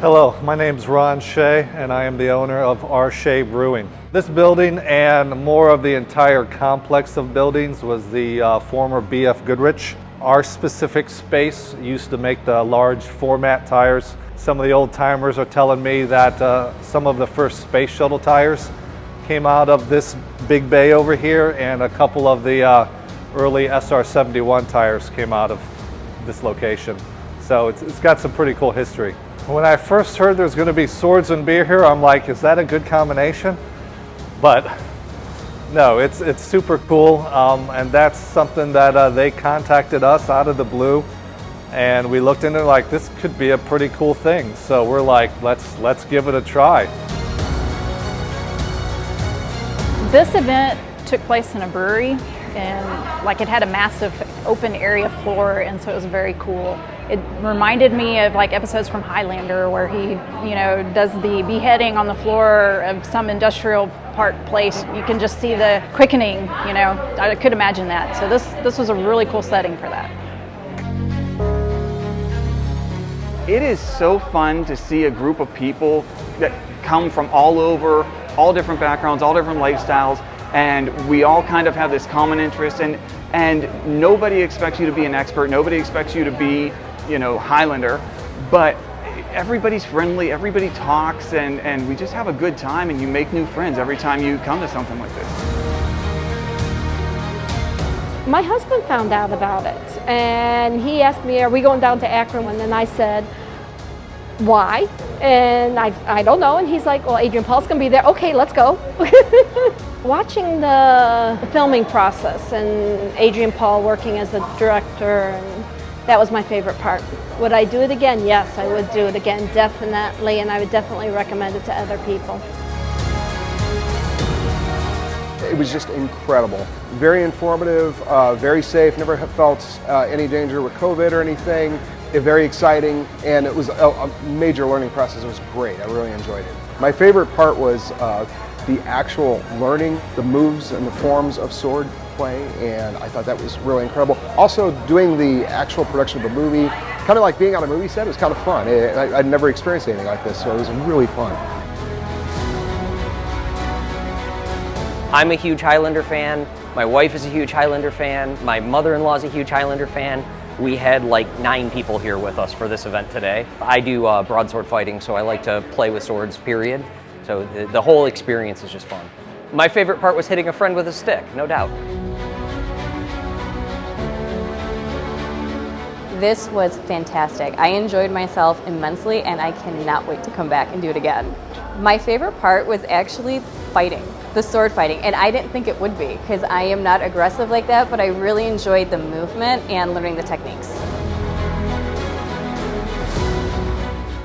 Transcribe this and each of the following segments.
Hello, my name's Ron Shea, and I am the owner of our Shea Brewing. This building and more of the entire complex of buildings was the former B.F. Goodrich. Our specific space used to make the large format tires. Some of the old timers are telling me that some of the first space shuttle tires came out of this big bay over here, and a couple of the early SR-71 tires came out of this location. So it's got some pretty cool history. When I first heard there's going to be swords and beer here, I'm like, is that a good combination? But no, it's super cool, and that's something that they contacted us out of the blue, and we looked into it like, this could be a pretty cool thing. So we're like, let's give it a try. This event took place in a brewery, and like it had a massive open area floor, and so it was very cool. It reminded me of like episodes from Highlander where he, does the beheading on the floor of some industrial park place. You can just see the quickening, I could imagine that. So this was a really cool setting for that. It is so fun to see a group of people that come from all over, all different backgrounds, all different lifestyles, and we all kind of have this common interest, and nobody expects you to be an expert, nobody expects you to be, Highlander, but everybody's friendly, everybody talks, and we just have a good time, and you make new friends every time you come to something like this. My husband found out about it, and he asked me, are we going down to Akron? And then I said, why? And I don't know, and he's like, well, Adrian Paul's gonna be there. Okay, let's go. Watching the filming process and Adrian Paul working as the director, and that was my favorite part. Would I do it again? Yes, I would do it again, definitely, and I would definitely recommend it to other people. It was just incredible. Very informative, very safe, never felt any danger with COVID or anything. Very exciting, and it was a major learning process. It was great. I really enjoyed it. My favorite part was the actual learning the moves and the forms of sword play, and I thought that was really incredible. Also, doing the actual production of the movie, kind of like being on a movie set, was kind of fun. I'd never experienced anything like this, so it was really fun. I'm a huge Highlander fan. My wife is a huge Highlander fan. My mother-in-law is a huge Highlander fan. We had like 9 people here with us for this event today. I do broadsword fighting, so I like to play with swords, period. So the whole experience is just fun. My favorite part was hitting a friend with a stick, no doubt. This was fantastic. I enjoyed myself immensely, and I cannot wait to come back and do it again. My favorite part was actually fighting, the sword fighting, and I didn't think it would be because I am not aggressive like that, but I really enjoyed the movement and learning the techniques.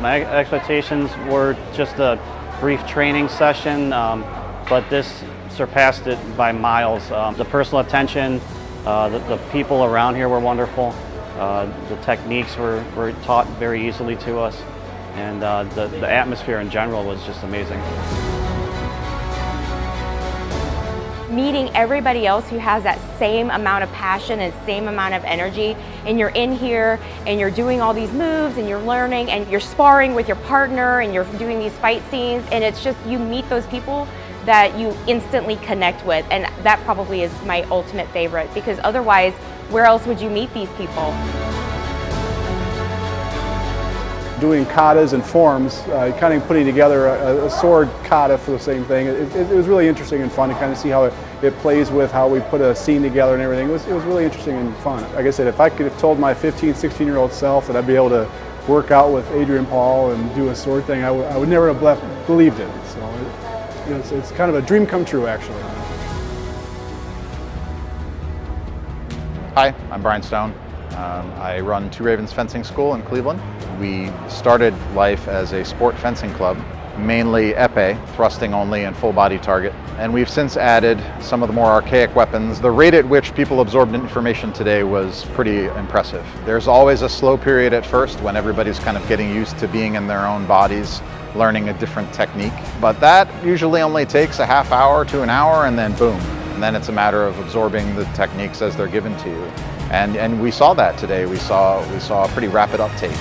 My expectations were just a brief training session, but this surpassed it by miles. The personal attention, the people around here were wonderful. The techniques were taught very easily to us, and the atmosphere in general was just amazing. Meeting everybody else who has that same amount of passion and same amount of energy, and you're in here and you're doing all these moves and you're learning and you're sparring with your partner and you're doing these fight scenes, and it's just, you meet those people that you instantly connect with, and that probably is my ultimate favorite, because otherwise where else would you meet these people? Doing katas and forms, kind of putting together a sword kata for the same thing. It was really interesting and fun to kind of see how it plays with how we put a scene together and everything. It was really interesting and fun. Like I said, if I could have told my 15, 16-year-old self that I'd be able to work out with Adrian Paul and do a sword thing, I would never have believed it. So it's kind of a dream come true, actually. Hi, I'm Brian Stone. I run Two Ravens Fencing School in Cleveland. We started life as a sport fencing club, mainly épée, thrusting only and full body target. And we've since added some of the more archaic weapons. The rate at which people absorbed information today was pretty impressive. There's always a slow period at first when everybody's kind of getting used to being in their own bodies, learning a different technique. But that usually only takes a half hour to an hour, and then boom. And then it's a matter of absorbing the techniques as they're given to you. And we saw that today. We saw a pretty rapid uptake.